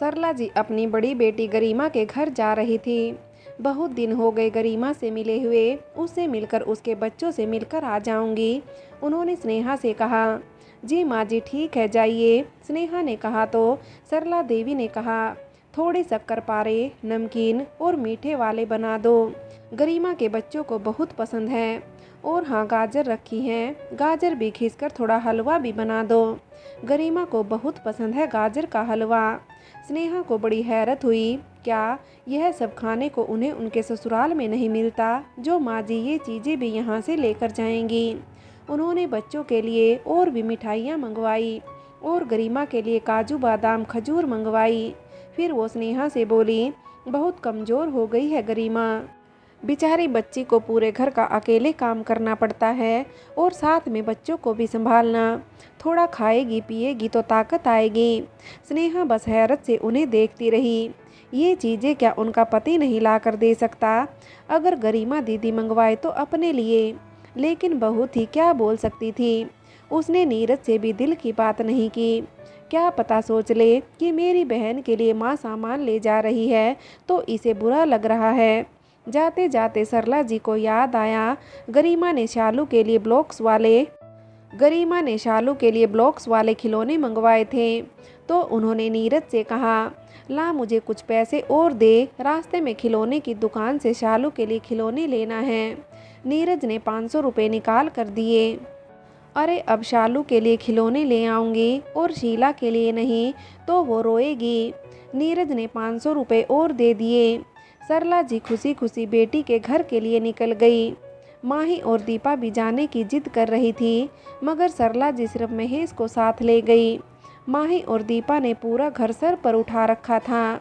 सरला जी अपनी बड़ी बेटी गरिमा के घर जा रही थी। बहुत दिन हो गए गरिमा से मिले हुए, उससे मिलकर उसके बच्चों से मिलकर आ जाऊंगी। उन्होंने स्नेहा से कहा। जी माँ जी ठीक है, जाइए, स्नेहा ने कहा तो सरला देवी ने कहा, थोड़े शक्करपारे, नमकीन और मीठे वाले बना दो। गरिमा के बच्चों को बहुत पसंद है। और हाँ, गाजर रखी हैं, गाजर भी घिसकर थोड़ा हलवा भी बना दो। गरिमा को बहुत पसंद है गाजर का हलवा। स्नेहा को बड़ी हैरत हुई, क्या यह सब खाने को उन्हें उनके ससुराल में नहीं मिलता जो माँ जी ये चीज़ें भी यहाँ से लेकर जाएंगी। उन्होंने बच्चों के लिए और भी मिठाइयाँ मंगवाई और गरिमा के लिए काजू बादाम खजूर मंगवाई। फिर वो स्नेहा से बोली, बहुत कमज़ोर हो गई है गरिमा, बेचारी बच्ची को पूरे घर का अकेले काम करना पड़ता है और साथ में बच्चों को भी संभालना। थोड़ा खाएगी पिएगी तो ताकत आएगी। स्नेहा बस हैरत से उन्हें देखती रही। ये चीज़ें क्या उनका पति नहीं ला कर दे सकता? अगर गरिमा दीदी मंगवाए तो अपने लिए, लेकिन बहू थी, क्या बोल सकती थी? उसने नीरज से भी दिल की बात नहीं की। क्या पता सोच ले कि मेरी बहन के लिए माँ सामान ले जा रही है तो इसे बुरा लग रहा है। जाते जाते सरला जी को याद आया, गरिमा ने शालू के लिए ब्लॉक्स वाले खिलौने मंगवाए थे। तो उन्होंने नीरज से कहा, ला मुझे कुछ पैसे और दे, रास्ते में खिलौने की दुकान से शालू के लिए खिलौने लेना है। नीरज ने 500 रुपये निकाल कर दिए। अरे अब शालू के लिए खिलौने ले आऊँगी और शीला के लिए नहीं तो वो रोएगी। नीरज ने 500 रुपये और दे दिए। सरला जी खुशी खुशी बेटी के घर के लिए निकल गई। माही और दीपा भी जाने की जिद कर रही थी, मगर सरला जी सिर्फ महेश को साथ ले गई। माही और दीपा ने पूरा घर सर पर उठा रखा था।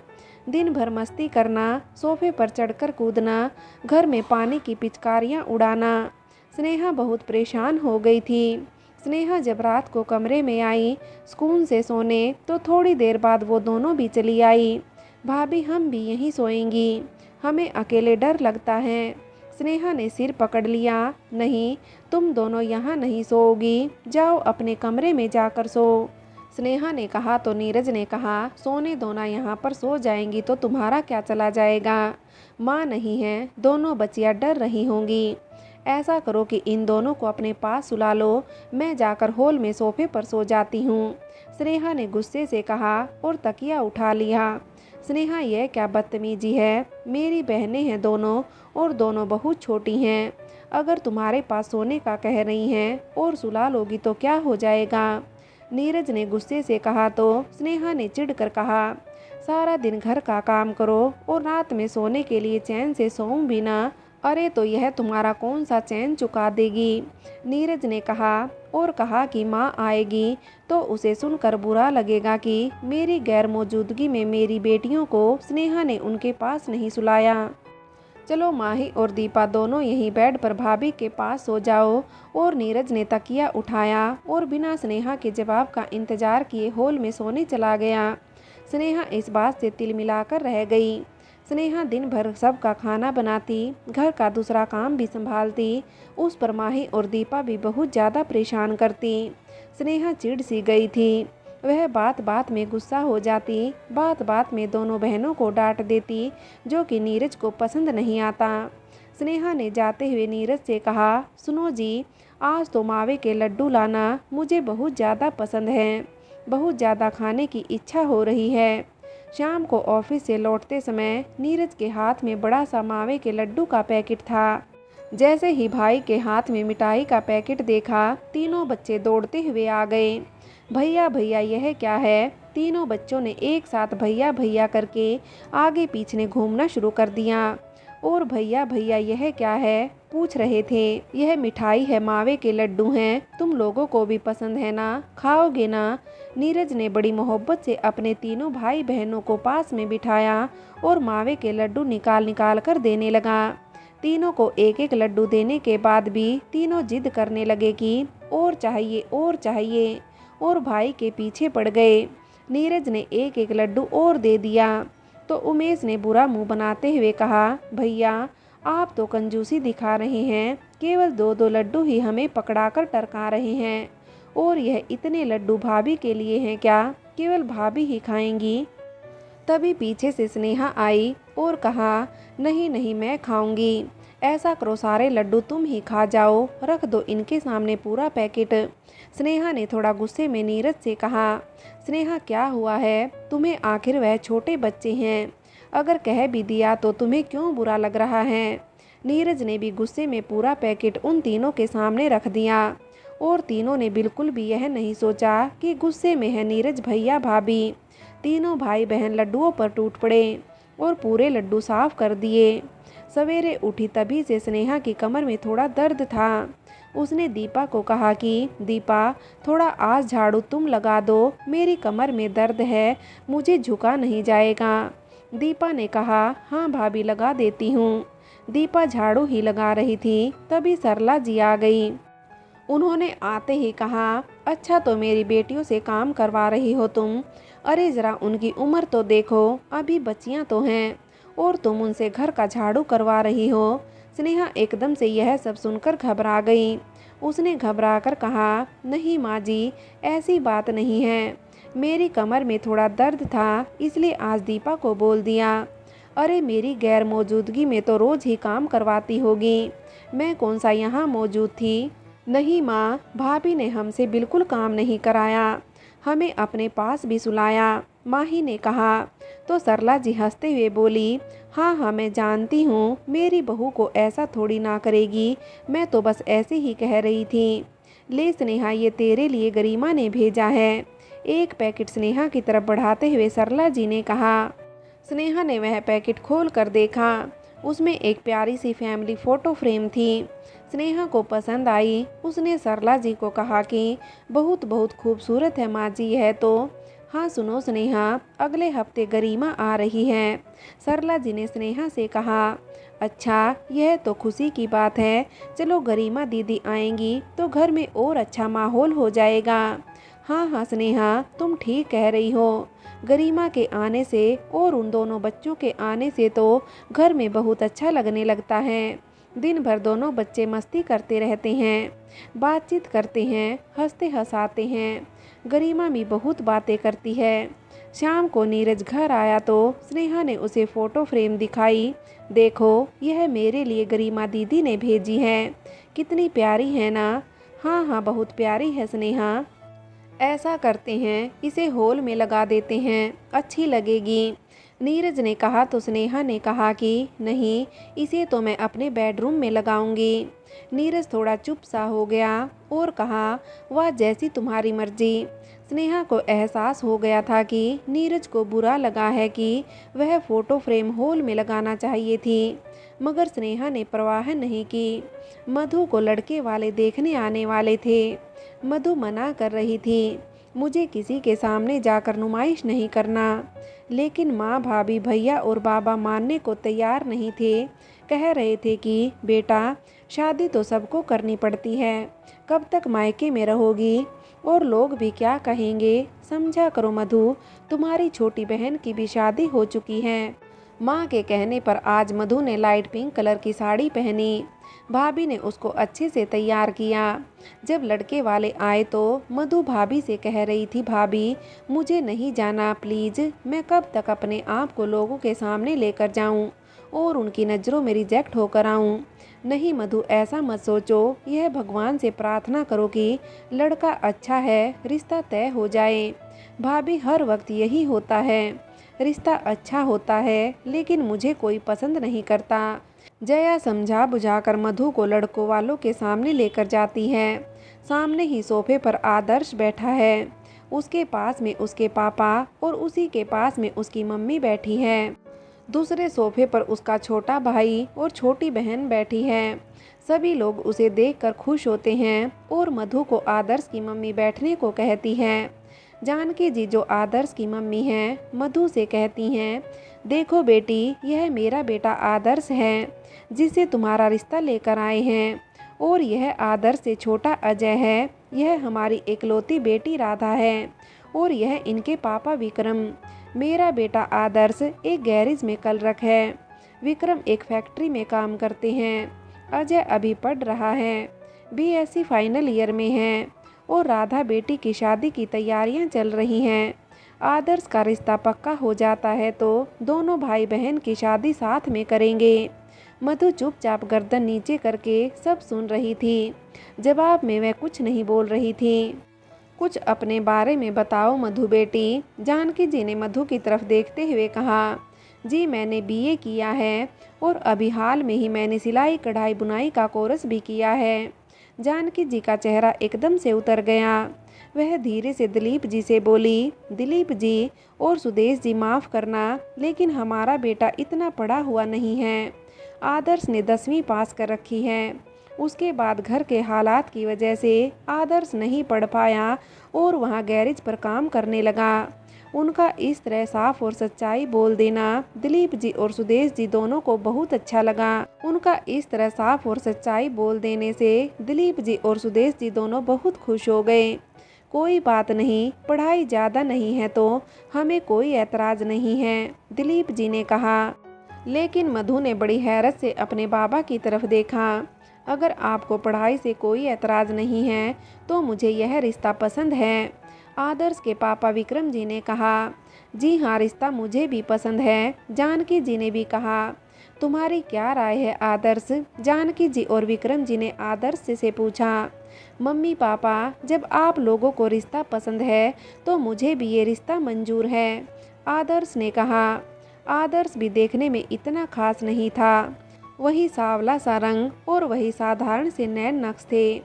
दिन भर मस्ती करना, सोफे पर चढ़कर कूदना, घर में पानी की पिचकारियाँ उड़ाना। स्नेहा बहुत परेशान हो गई थी। स्नेहा जब रात को कमरे में आई सुकून से सोने, तो थोड़ी देर बाद वो दोनों भी चली आई। भाभी हम भी यहीं सोएंगी, हमें अकेले डर लगता है। स्नेहा ने सिर पकड़ लिया, नहीं, तुम दोनों यहाँ नहीं सोओगी, जाओ अपने कमरे में जाकर सो। स्नेहा ने कहा तो नीरज ने कहा, सोने दो ना, यहाँ पर सो जाएंगी तो तुम्हारा क्या चला जाएगा। माँ नहीं है, दोनों बच्चियाँ डर रही होंगी। ऐसा करो कि इन दोनों को अपने पास सुला लो, मैं जाकर हॉल में सोफे पर सो जाती हूँ। स्नेहा ने गुस्से से कहा और तकिया उठा लिया। स्नेहा यह क्या बदतमीजी है, मेरी बहनें हैं दोनों और दोनों बहुत छोटी हैं। अगर तुम्हारे पास सोने का कह रही हैं और सुला लोगी तो क्या हो जाएगा। नीरज ने गुस्से से कहा तो स्नेहा ने चिढ़कर कहा, सारा दिन घर का काम करो और रात में सोने के लिए चैन से सोऊं भी ना। अरे तो यह तुम्हारा कौन सा चैन चुका देगी। नीरज ने कहा और कहा कि माँ आएगी तो उसे सुनकर बुरा लगेगा कि मेरी गैर मौजूदगी में मेरी बेटियों को स्नेहा ने उनके पास नहीं सुलाया। चलो माही और दीपा दोनों यहीं बेड पर भाभी के पास सो जाओ। और नीरज ने तकिया उठाया और बिना स्नेहा के जवाब का इंतजार किए हॉल में सोने चला गया। स्नेहा इस बात से तिल मिलाकर रह गई। स्नेहा दिन भर सबका खाना बनाती, घर का दूसरा काम भी संभालती, उस पर माही और दीपा भी बहुत ज़्यादा परेशान करती। स्नेहा चिढ़ सी गई थी। वह बात बात में गुस्सा हो जाती, बात बात में दोनों बहनों को डांट देती, जो कि नीरज को पसंद नहीं आता। स्नेहा ने जाते हुए नीरज से कहा, सुनो जी, आज तो मावे के लड्डू लाना, मुझे बहुत ज़्यादा पसंद हैं, बहुत ज़्यादा खाने की इच्छा हो रही है। शाम को ऑफिस से लौटते समय नीरज के हाथ में बड़ा सा मावे के लड्डू का पैकेट था। जैसे ही भाई के हाथ में मिठाई का पैकेट देखा, तीनों बच्चे दौड़ते हुए आ गए। भैया भैया यह क्या है। तीनों बच्चों ने एक साथ भैया भैया करके आगे पीछे घूमना शुरू कर दिया। और भैया भैया यह क्या है पूछ रहे थे। यह मिठाई है, मावे के लड्डू हैं, तुम लोगों को भी पसंद है ना, खाओगे ना। नीरज ने बड़ी मोहब्बत से अपने तीनों भाई बहनों को पास में बिठाया और मावे के लड्डू निकाल निकाल कर देने लगा। तीनों को एक एक लड्डू देने के बाद भी तीनों जिद करने लगे कि और चाहिए और चाहिए, और भाई के पीछे पड़ गए। नीरज ने एक एक लड्डू और दे दिया तो उमेश ने बुरा मुंह बनाते हुए कहा, भैया आप तो कंजूसी दिखा रहे हैं, केवल दो दो लड्डू ही हमें पकड़ाकर टरका रहे हैं, और यह इतने लड्डू भाभी के लिए हैं क्या, केवल भाभी ही खाएंगी। तभी पीछे से स्नेहा आई और कहा, नहीं नहीं मैं खाऊंगी। ऐसा करो सारे लड्डू तुम ही खा जाओ, रख दो इनके सामने पूरा पैकेट। स्नेहा ने थोड़ा गुस्से में नीरज से कहा, स्नेहा क्या हुआ है तुम्हें, आखिर वह छोटे बच्चे हैं, अगर कह भी दिया तो तुम्हें क्यों बुरा लग रहा है। नीरज ने भी गुस्से में पूरा पैकेट उन तीनों के सामने रख दिया और तीनों ने बिल्कुल भी यह नहीं सोचा कि गुस्से में है नीरज भैया भाभी। तीनों भाई बहन लड्डुओं पर टूट पड़े और पूरे लड्डू साफ कर दिए। सवेरे उठी तभी से स्नेहा की कमर में थोड़ा दर्द था। उसने दीपा को कहा कि दीपा थोड़ा आज झाड़ू तुम लगा दो, मेरी कमर में दर्द है, मुझे झुका नहीं जाएगा। दीपा ने कहा, हाँ भाभी लगा देती हूँ। दीपा झाड़ू ही लगा रही थी तभी सरला जी आ गई। उन्होंने आते ही कहा, अच्छा तो मेरी बेटियों से काम करवा रही हो तुम, अरे ज़रा उनकी उम्र तो देखो, अभी बच्चियां तो हैं और तुम उनसे घर का झाड़ू करवा रही हो। स्नेहा एकदम से यह सब सुनकर घबरा गई। उसने घबरा कर कहा, नहीं माँ जी ऐसी बात नहीं है, मेरी कमर में थोड़ा दर्द था इसलिए आज दीपा को बोल दिया। अरे मेरी गैर मौजूदगी में तो रोज़ ही काम करवाती होगी, मैं कौन सा यहाँ मौजूद थी। नहीं माँ, भाभी ने हमसे बिल्कुल काम नहीं कराया, हमें अपने पास भी सुलाया, माही ने कहा। तो सरला जी हंसते हुए बोली, हाँ हाँ मैं जानती हूँ, मेरी बहू को ऐसा थोड़ी ना करेगी, मैं तो बस ऐसे ही कह रही थी। ले स्नेहा ये तेरे लिए गरिमा ने भेजा है। एक पैकेट स्नेहा की तरफ बढ़ाते हुए सरला जी ने कहा। स्नेहा ने वह पैकेट खोल कर देखा, उसमें एक प्यारी सी फैमिली फ़ोटो फ्रेम थी। स्नेहा को पसंद आई। उसने सरला जी को कहा कि बहुत बहुत खूबसूरत है माँ जी यह तो। हाँ सुनो स्नेहा, अगले हफ्ते गरिमा आ रही है। सरला जी ने स्नेहा से कहा, अच्छा यह तो खुशी की बात है, चलो गरिमा दीदी आएंगी तो घर में और अच्छा माहौल हो जाएगा। हाँ हाँ स्नेहा तुम ठीक कह रही हो, गरिमा के आने से और उन दोनों बच्चों के आने से तो घर में बहुत अच्छा लगने लगता है। दिन भर दोनों बच्चे मस्ती करते रहते हैं, बातचीत करते हैं, हंसते हंसाते हैं। गरिमा भी बहुत बातें करती है। शाम को नीरज घर आया तो स्नेहा ने उसे फ़ोटो फ्रेम दिखाई। देखो यह मेरे लिए गरिमा दीदी ने भेजी है, कितनी प्यारी है ना। हाँ हाँ बहुत प्यारी है स्नेहा। ऐसा करते हैं इसे हॉल में लगा देते हैं, अच्छी लगेगी। नीरज ने कहा तो स्नेहा ने कहा कि नहीं, इसे तो मैं अपने बेडरूम में लगाऊंगी। नीरज थोड़ा चुप सा हो गया और कहा, वाह जैसी तुम्हारी मर्जी। स्नेहा को एहसास हो गया था कि नीरज को बुरा लगा है कि वह फ़ोटो फ्रेम हॉल में लगाना चाहिए थी, मगर स्नेहा ने परवाह नहीं की। मधु को लड़के वाले देखने आने वाले थे। मधु मना कर रही थी, मुझे किसी के सामने जाकर नुमाइश नहीं करना, लेकिन माँ भाभी भैया और बाबा मानने को तैयार नहीं थे। कह रहे थे कि बेटा शादी तो सबको करनी पड़ती है, कब तक मायके में रहोगी और लोग भी क्या कहेंगे, समझा करो मधु, तुम्हारी छोटी बहन की भी शादी हो चुकी है। माँ के कहने पर आज मधु ने लाइट पिंक कलर की साड़ी पहनी। भाभी ने उसको अच्छे से तैयार किया। जब लड़के वाले आए तो मधु भाभी से कह रही थी, भाभी मुझे नहीं जाना प्लीज़, मैं कब तक अपने आप को लोगों के सामने लेकर जाऊं और उनकी नज़रों में रिजेक्ट होकर आऊं। नहीं मधु ऐसा मत सोचो, यह भगवान से प्रार्थना करो कि लड़का अच्छा है, रिश्ता तय हो जाए। भाभी हर वक्त यही होता है, रिश्ता अच्छा होता है लेकिन मुझे कोई पसंद नहीं करता। जया समझा बुझाकर मधु को लड़कों वालों के सामने लेकर जाती है। सामने ही सोफे पर आदर्श बैठा है, उसके पास में उसके पापा और उसी के पास में उसकी मम्मी बैठी है। दूसरे सोफे पर उसका छोटा भाई और छोटी बहन बैठी है। सभी लोग उसे देखकर खुश होते हैं और मधु को आदर्श की मम्मी बैठने को कहती है। जानकी जी जो आदर्श की मम्मी हैं, मधु से कहती हैं, देखो बेटी यह मेरा बेटा आदर्श है जिसे तुम्हारा रिश्ता लेकर आए हैं, और यह आदर्श से छोटा अजय है, यह हमारी इकलौती बेटी राधा है, और यह इनके पापा विक्रम। मेरा बेटा आदर्श एक गैरेज में क्लर्क है, विक्रम एक फैक्ट्री में काम करते हैं, अजय अभी पढ़ रहा है, बीएससी फाइनल ईयर में है, और राधा बेटी की शादी की तैयारियां चल रही हैं। आदर्श का रिश्ता पक्का हो जाता है तो दोनों भाई बहन की शादी साथ में करेंगे। मधु चुपचाप गर्दन नीचे करके सब सुन रही थी। जवाब में वह कुछ नहीं बोल रही थी। कुछ अपने बारे में बताओ मधु बेटी, जानकी जी ने मधु की तरफ देखते हुए कहा। जी मैंने बीए किया है और अभी हाल में ही मैंने सिलाई कढ़ाई बुनाई का कोर्स भी किया है। जानकी जी का चेहरा एकदम से उतर गया। वह धीरे से दिलीप जी से बोली, दिलीप जी और सुदेश जी माफ़ करना, लेकिन हमारा बेटा इतना पढ़ा हुआ नहीं है। आदर्श ने 10वीं पास कर रखी है। उसके बाद घर के हालात की वजह से आदर्श नहीं पढ़ पाया और वहाँ गैरेज पर काम करने लगा। उनका इस तरह साफ और सच्चाई बोल देना दिलीप जी और सुदेश जी दोनों को बहुत अच्छा लगा। उनका इस तरह साफ और सच्चाई बोल देने से दिलीप जी और सुदेश जी दोनों बहुत खुश हो गए। कोई बात नहीं, पढ़ाई ज़्यादा नहीं है तो हमें कोई ऐतराज़ नहीं है, दिलीप जी ने कहा। लेकिन मधु ने बड़ी हैरत से अपने बाबा की तरफ देखा। अगर आपको पढ़ाई से कोई ऐतराज़ नहीं है तो मुझे यह रिश्ता पसंद है, आदर्श के पापा विक्रम जी ने कहा। जी हाँ, रिश्ता मुझे भी पसंद है, जानकी जी ने भी कहा। तुम्हारी क्या राय है आदर्श, जानकी जी और विक्रम जी ने आदर्श से पूछा। मम्मी पापा, जब आप लोगों को रिश्ता पसंद है तो मुझे भी ये रिश्ता मंजूर है, आदर्श ने कहा। आदर्श भी देखने में इतना खास नहीं था। वही सांवला सा रंग और वही साधारण से नैन नक्श थे।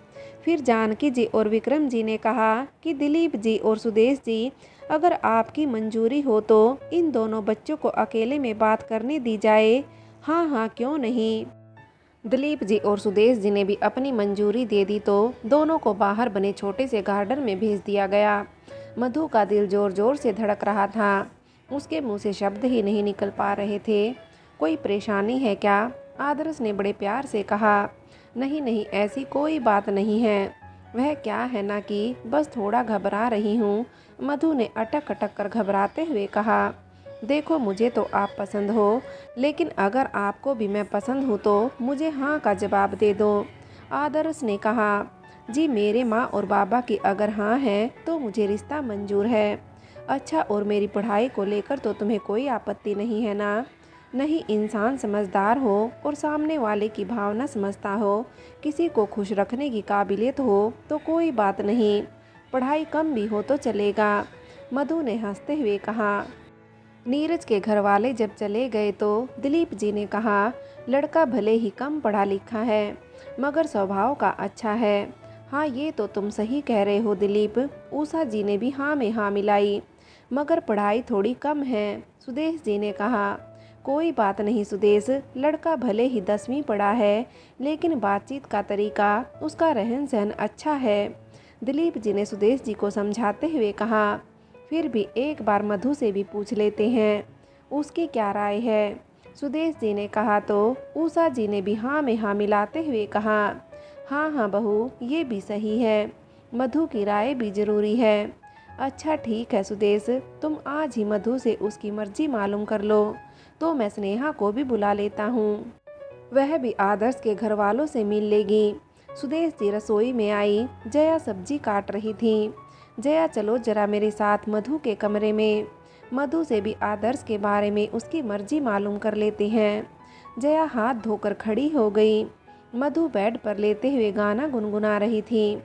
फिर जानकी जी और विक्रम जी ने कहा कि दिलीप जी और सुदेश जी, अगर आपकी मंजूरी हो तो इन दोनों बच्चों को अकेले में बात करने दी जाए। हाँ हाँ, क्यों नहीं। दिलीप जी और सुदेश जी ने भी अपनी मंजूरी दे दी तो दोनों को बाहर बने छोटे से गार्डन में भेज दिया गया। मधु का दिल जोर जोर से धड़क रहा था। उसके मुंह से शब्द ही नहीं निकल पा रहे थे। कोई परेशानी है क्या, आदर्श ने बड़े प्यार से कहा। नहीं नहीं, ऐसी कोई बात नहीं है। वह क्या है ना कि बस थोड़ा घबरा रही हूँ, मधु ने अटक अटक कर घबराते हुए कहा। देखो, मुझे तो आप पसंद हो, लेकिन अगर आपको भी मैं पसंद हूँ तो मुझे हाँ का जवाब दे दो, आदर्श ने कहा। जी मेरे माँ और बाबा की अगर हाँ है तो मुझे रिश्ता मंजूर है। अच्छा, और मेरी पढ़ाई को लेकर तो तुम्हें कोई आपत्ति नहीं है ना। नहीं, इंसान समझदार हो और सामने वाले की भावना समझता हो, किसी को खुश रखने की काबिलियत हो तो कोई बात नहीं, पढ़ाई कम भी हो तो चलेगा, मधु ने हंसते हुए कहा। नीरज के घर वाले जब चले गए तो दिलीप जी ने कहा, लड़का भले ही कम पढ़ा लिखा है मगर स्वभाव का अच्छा है। हाँ, ये तो तुम सही कह रहे हो दिलीप, उषा जी ने भी हाँ में हाँ मिलाई। मगर पढ़ाई थोड़ी कम है, सुदेश जी ने कहा। कोई बात नहीं सुदेश, लड़का भले ही 10वीं पढ़ा है लेकिन बातचीत का तरीका, उसका रहन सहन अच्छा है, दिलीप जी ने सुदेश जी को समझाते हुए कहा। फिर भी एक बार मधु से भी पूछ लेते हैं, उसकी क्या राय है, सुदेश जी ने कहा तो उषा जी ने भी हाँ में हाँ मिलाते हुए कहा। हाँ हाँ बहू, ये भी सही है, मधु की राय भी ज़रूरी है। अच्छा ठीक है सुदेश, तुम आज ही मधु से उसकी मर्जी मालूम कर लो, तो मैं स्नेहा को भी बुला लेता हूँ, वह भी आदर्श के घर वालों से मिल लेगी। सुदेश जी रसोई में आई। जया सब्जी काट रही थी। जया, चलो जरा मेरे साथ मधु के कमरे में, मधु से भी आदर्श के बारे में उसकी मर्जी मालूम कर लेते हैं। जया हाथ धोकर खड़ी हो गई। मधु बेड पर लेते हुए गाना गुनगुना रही थी।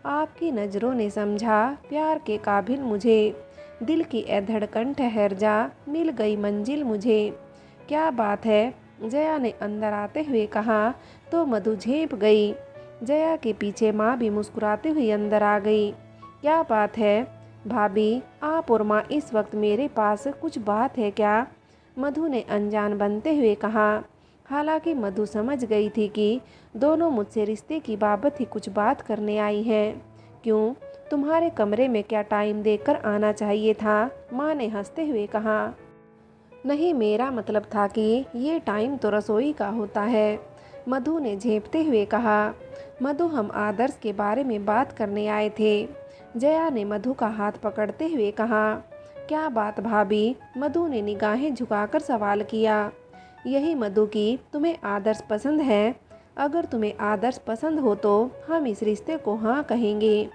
आपकी नज़रों ने समझा प्यार के काबिल मुझे, दिल की ए धड़कन ठहर जा, मिल गई मंजिल मुझे। क्या बात है, जया ने अंदर आते हुए कहा तो मधु झेप गई। जया के पीछे माँ भी मुस्कुराते हुए अंदर आ गई। क्या बात है भाभी, आप और माँ इस वक्त मेरे पास, कुछ बात है क्या, मधु ने अनजान बनते हुए कहा। हालांकि मधु समझ गई थी कि दोनों मुझसे रिश्ते की बाबत ही कुछ बात करने आई हैं। क्यों, तुम्हारे कमरे में क्या टाइम देकर आना चाहिए था, माँ ने हंसते हुए कहा। नहीं, मेरा मतलब था कि ये टाइम तो रसोई का होता है, मधु ने झेंपते हुए कहा। मधु, हम आदर्श के बारे में बात करने आए थे, जया ने मधु का हाथ पकड़ते हुए कहा। क्या बात भाभी, मधु ने निगाहें झुकाकर सवाल किया। यही मधु की तुम्हें आदर्श पसंद है, अगर तुम्हें आदर्श पसंद हो तो हम इस रिश्ते को हाँ कहेंगे,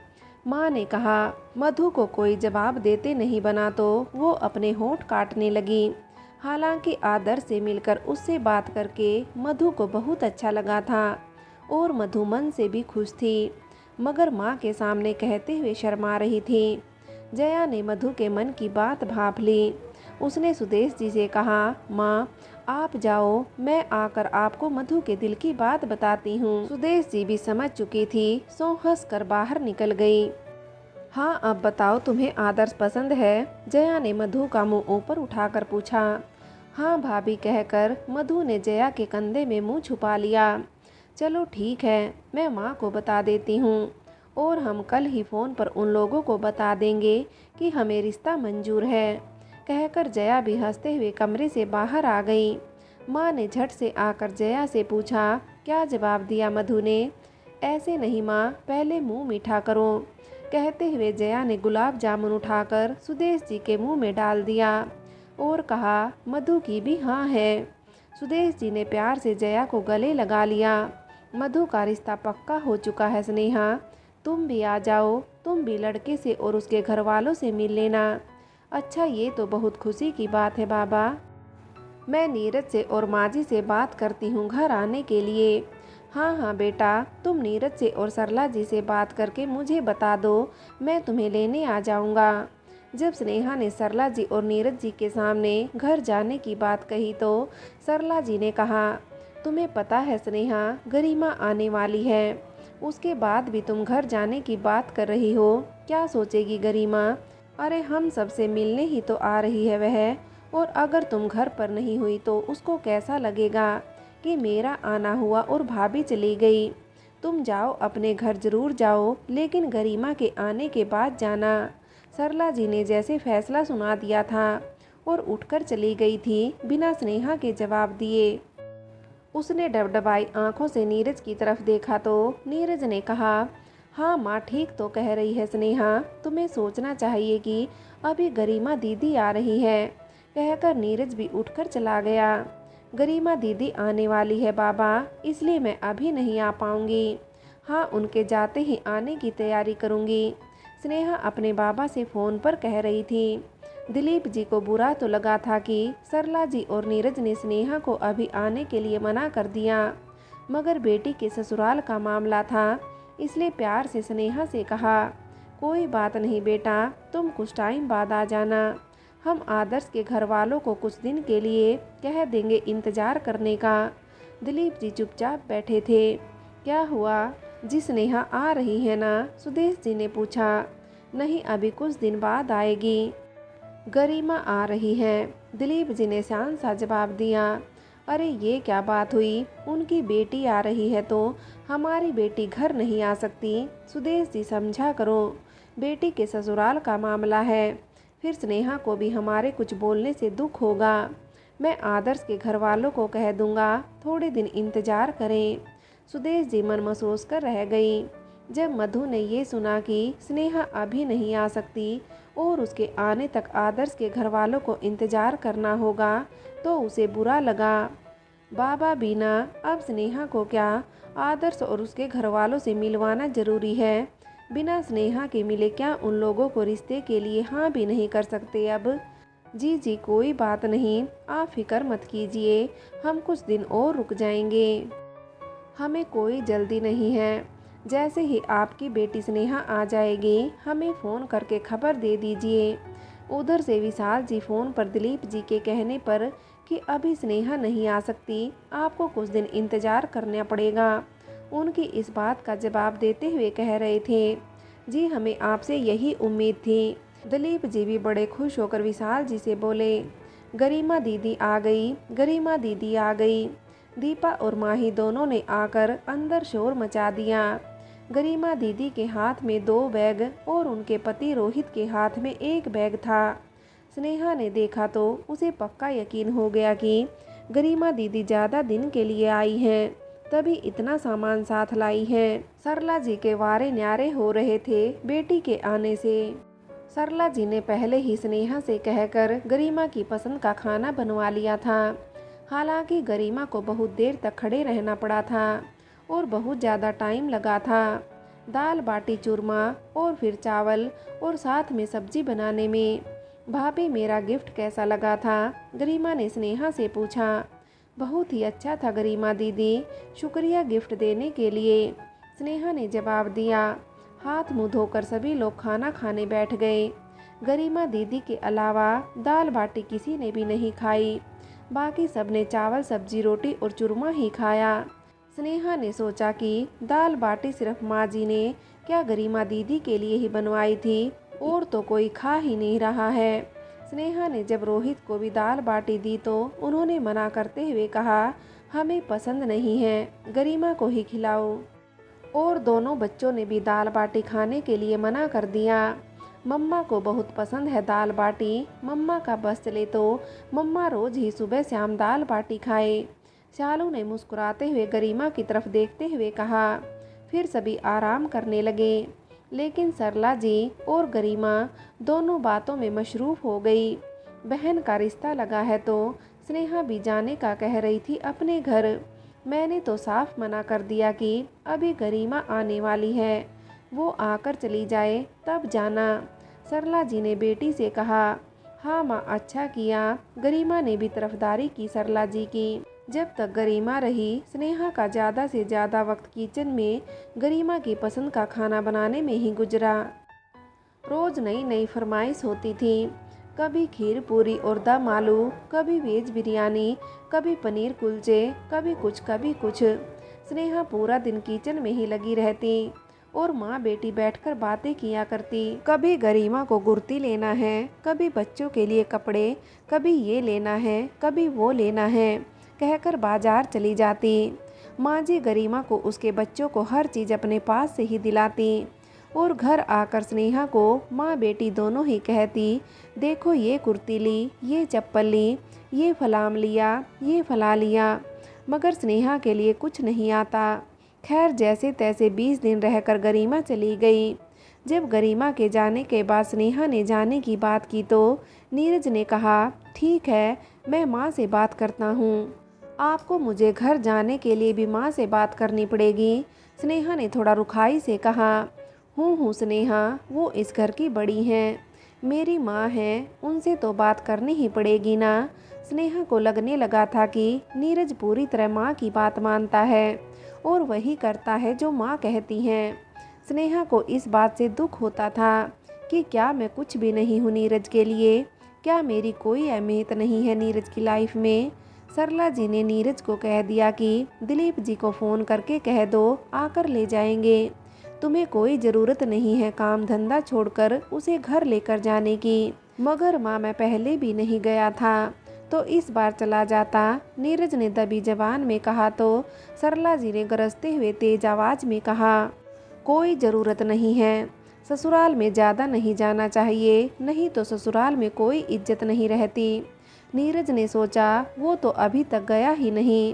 माँ ने कहा। मधु को कोई जवाब देते नहीं बना तो वो अपने होंठ काटने लगी। हालांकि आदर्श से मिलकर उससे बात करके मधु को बहुत अच्छा लगा था और मधु मन से भी खुश थी, मगर माँ के सामने कहते हुए शर्मा रही थी। जया ने मधु के मन की बात भांप ली। उसने सुदेश जी से कहा, माँ आप जाओ, मैं आकर आपको मधु के दिल की बात बताती हूँ। सुदेश जी भी समझ चुकी थी, सो हंस कर बाहर निकल गई। हाँ अब बताओ, तुम्हें आदर्श पसंद है? जया ने मधु का मुंह ऊपर उठाकर पूछा। हाँ भाभी कहकर मधु ने जया के कंधे में मुंह छुपा लिया। चलो ठीक है, मैं माँ को बता देती हूँ और हम कल ही फ़ोन पर उन लोगों को बता देंगे कि हमें रिश्ता मंजूर है। कहकर जया भी हंसते हुए कमरे से बाहर आ गई। माँ ने झट से आकर जया से पूछा, क्या जवाब दिया मधु ने? ऐसे नहीं माँ, पहले मुंह मीठा करो। कहते हुए जया ने गुलाब जामुन उठाकर सुदेश जी के मुंह में डाल दिया और कहा, मधु की भी हाँ है। सुदेश जी ने प्यार से जया को गले लगा लिया। मधु का रिश्ता पक्का हो चुका है स्नेहा, तुम भी आ जाओ, तुम भी लड़के से और उसके घर वालों से मिल लेना। अच्छा ये तो बहुत खुशी की बात है बाबा, मैं नीरज से और माँ से बात करती हूँ घर आने के लिए। हाँ हाँ बेटा, तुम नीरज से और सरला जी से बात करके मुझे बता दो, मैं तुम्हें लेने आ जाऊँगा। जब स्नेहा ने सरला जी और नीरज जी के सामने घर जाने की बात कही तो सरला जी ने कहा, तुम्हें पता है स्नेहा, गरिमा आने वाली है, उसके बाद भी तुम घर जाने की बात कर रही हो, क्या सोचेगी गरिमा? अरे हम सबसे मिलने ही तो आ रही है वह, और अगर तुम घर पर नहीं हुई तो उसको कैसा लगेगा कि मेरा आना हुआ और भाभी चली गई। तुम जाओ अपने घर जरूर जाओ, लेकिन गरिमा के आने के बाद जाना। सरला जी ने जैसे फैसला सुना दिया था और उठकर चली गई थी बिना स्नेहा के जवाब दिए। उसने डबडबाई आंखों से नीरज की तरफ देखा तो नीरज ने कहा, हाँ माँ ठीक तो कह रही है स्नेहा, तुम्हें सोचना चाहिए कि अभी गरिमा दीदी आ रही है। कहकर नीरज भी उठकर चला गया। गरिमा दीदी आने वाली है बाबा, इसलिए मैं अभी नहीं आ पाऊंगी। हाँ उनके जाते ही आने की तैयारी करूंगी, स्नेहा अपने बाबा से फ़ोन पर कह रही थी। दिलीप जी को बुरा तो लगा था कि सरला जी और नीरज ने स्नेहा को अभी आने के लिए मना कर दिया, मगर बेटी के ससुराल का मामला था, इसलिए प्यार से स्नेहा से कहा, कोई बात नहीं बेटा, तुम कुछ टाइम बाद आ जाना, हम आदर्श के घर वालों को कुछ दिन के लिए कह देंगे इंतज़ार करने का। दिलीप जी चुपचाप बैठे थे। क्या हुआ जी, स्नेहा आ रही है ना? सुदेश जी ने पूछा। नहीं अभी कुछ दिन बाद आएगी, गरिमा आ रही है, दिलीप जी ने शांत सा जवाब दिया। अरे ये क्या बात हुई, उनकी बेटी आ रही है तो हमारी बेटी घर नहीं आ सकती? सुदेश जी समझा करो, बेटी के ससुराल का मामला है, फिर स्नेहा को भी हमारे कुछ बोलने से दुख होगा। मैं आदर्श के घर वालों को कह दूंगा थोड़े दिन इंतजार करें। सुदेश जी मन महसूस कर रह गई। जब मधु ने ये सुना कि स्नेहा अभी नहीं आ सकती और उसके आने तक आदर्श के घर वालों को इंतजार करना होगा तो उसे बुरा लगा। बाबा बीना, अब स्नेहा को क्या आदर्श और उसके घर वालों से मिलवाना जरूरी है? बिना स्नेहा के मिले क्या उन लोगों को रिश्ते के लिए हाँ भी नहीं कर सकते अब? जी जी कोई बात नहीं, आप फिक्र मत कीजिए, हम कुछ दिन और रुक जाएंगे, हमें कोई जल्दी नहीं है। जैसे ही आपकी बेटी स्नेहा आ जाएगी हमें फ़ोन करके खबर दे दीजिए। उधर से विशाल जी फ़ोन पर दिलीप जी के कहने पर कि अभी स्नेहा नहीं आ सकती, आपको कुछ दिन इंतज़ार करना पड़ेगा, उनकी इस बात का जवाब देते हुए कह रहे थे। जी हमें आपसे यही उम्मीद थी। दिलीप जी भी बड़े खुश होकर विशाल जी से बोले, गरिमा दीदी आ गई, गरिमा दीदी आ गई। दीपा और माही दोनों ने आकर अंदर शोर मचा दिया। गरिमा दीदी के हाथ में 2 बैग और उनके पति रोहित के हाथ में 1 बैग था। स्नेहा ने देखा तो उसे पक्का यकीन हो गया कि गरिमा दीदी ज़्यादा दिन के लिए आई हैं, तभी इतना सामान साथ लाई है। सरला जी के वारे न्यारे हो रहे थे बेटी के आने से। सरला जी ने पहले ही स्नेहा से कहकर गरिमा की पसंद का खाना बनवा लिया था। हालांकि गरिमा को बहुत देर तक खड़े रहना पड़ा था और बहुत ज़्यादा टाइम लगा था। दाल बाटी चूरमा और फिर चावल और साथ में सब्जी बनाने में। भाभी मेरा गिफ्ट कैसा लगा था? गरिमा ने स्नेहा से पूछा। बहुत ही अच्छा था गरिमा दीदी, शुक्रिया गिफ्ट देने के लिए, स्नेहा ने जवाब दिया। हाथ मुंह धोकर सभी लोग खाना खाने बैठ गए। गरिमा दीदी के अलावा दाल बाटी किसी ने भी नहीं खाई। बाकी सब ने चावल सब्जी रोटी और चूरमा ही खाया। स्नेहा ने सोचा कि दाल बाटी सिर्फ माँ जी ने क्या गरिमा दीदी के लिए ही बनवाई थी, और तो कोई खा ही नहीं रहा है। स्नेहा ने जब रोहित को भी दाल बाटी दी तो उन्होंने मना करते हुए कहा, हमें पसंद नहीं है, गरिमा को ही खिलाओ। और दोनों बच्चों ने भी दाल बाटी खाने के लिए मना कर दिया। मम्मा को बहुत पसंद है दाल बाटी, मम्मा का बस चले तो मम्मा रोज ही सुबह शाम दाल बाटी खाए। शालू ने मुस्कुराते हुए गरिमा की तरफ देखते हुए कहा। फिर सभी आराम करने लगे, लेकिन सरला जी और गरिमा दोनों बातों में मशरूफ हो गई। बहन का रिश्ता लगा है तो स्नेहा भी जाने का कह रही थी अपने घर। मैंने तो साफ मना कर दिया कि अभी गरिमा आने वाली है, वो आकर चली जाए तब जाना, सरला जी ने बेटी से कहा। हाँ माँ, अच्छा किया, गरिमा ने भी तरफदारी की सरला जी की। जब तक गरिमा रही, स्नेहा का ज़्यादा से ज़्यादा वक्त किचन में गरिमा की पसंद का खाना बनाने में ही गुजरा। रोज़ नई नई फरमाइश होती थी, कभी खीर पूरी और दम आलू, कभी वेज बिरयानी, कभी पनीर कुलचे, कभी कुछ। स्नेहा पूरा दिन किचन में ही लगी रहती और माँ बेटी बैठकर बातें किया करती। कभी गरिमा को कुर्ती लेना है, कभी बच्चों के लिए कपड़े, कभी ये लेना है, कभी वो लेना है, कहकर बाजार चली जाती। माँ जी गरिमा को उसके बच्चों को हर चीज़ अपने पास से ही दिलाती और घर आकर स्नेहा को माँ बेटी दोनों ही कहती, देखो ये कुर्ती ली, ये चप्पल ली, ये फलाम लिया, ये फला लिया, मगर स्नेहा के लिए कुछ नहीं आता। खैर जैसे तैसे 20 दिन रहकर गरिमा चली गई। जब गरिमा के जाने के बाद स्नेहा ने जाने की बात की तो नीरज ने कहा, ठीक है, मैं माँ से बात करता हूँ, आपको मुझे घर जाने के लिए भी माँ से बात करनी पड़ेगी। स्नेहा ने थोड़ा रुखाई से कहा। हूँ स्नेहा, वो इस घर की बड़ी हैं, मेरी माँ है, उनसे तो बात करनी ही पड़ेगी ना। स्नेहा को लगने लगा था कि नीरज पूरी तरह माँ की बात मानता है और वही करता है जो माँ कहती हैं। स्नेहा को इस बात से दुख होता था कि क्या मैं कुछ भी नहीं हूँ नीरज के लिए, क्या मेरी कोई अहमियत नहीं है नीरज की लाइफ में। सरला जी ने नीरज को कह दिया कि दिलीप जी को फ़ोन करके कह दो, आकर ले जाएंगे, तुम्हें कोई ज़रूरत नहीं है काम धंधा छोड़कर उसे घर लेकर जाने की। मगर माँ, मैं पहले भी नहीं गया था तो इस बार चला जाता, नीरज ने दबी जबान में कहा तो सरला जी ने गरजते हुए तेज आवाज़ में कहा, कोई ज़रूरत नहीं है, ससुराल में ज़्यादा नहीं जाना चाहिए, नहीं तो ससुराल में कोई इज्जत नहीं रहती। नीरज ने सोचा वो तो अभी तक गया ही नहीं,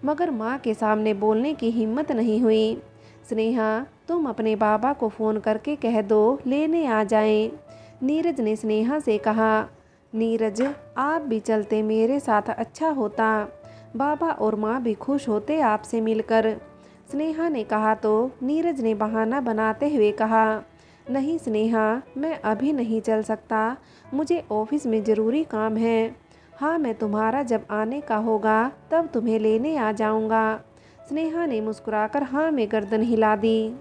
मगर माँ के सामने बोलने की हिम्मत नहीं हुई। स्नेहा, तुम अपने बाबा को फ़ोन करके कह दो लेने आ जाएं, नीरज ने स्नेहा से कहा। नीरज, आप भी चलते मेरे साथ, अच्छा होता, बाबा और माँ भी खुश होते आपसे मिलकर, स्नेहा ने कहा तो नीरज ने बहाना बनाते हुए कहा, नहीं स्नेहा, मैं अभी नहीं चल सकता, मुझे ऑफिस में ज़रूरी काम है। हाँ, मैं तुम्हारा जब आने का होगा तब तुम्हें लेने आ जाऊँगा। स्नेहा ने मुस्कुराकर हाँ में गर्दन हिला दी।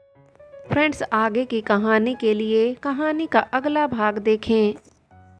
फ्रेंड्स, आगे की कहानी के लिए कहानी का अगला भाग देखें।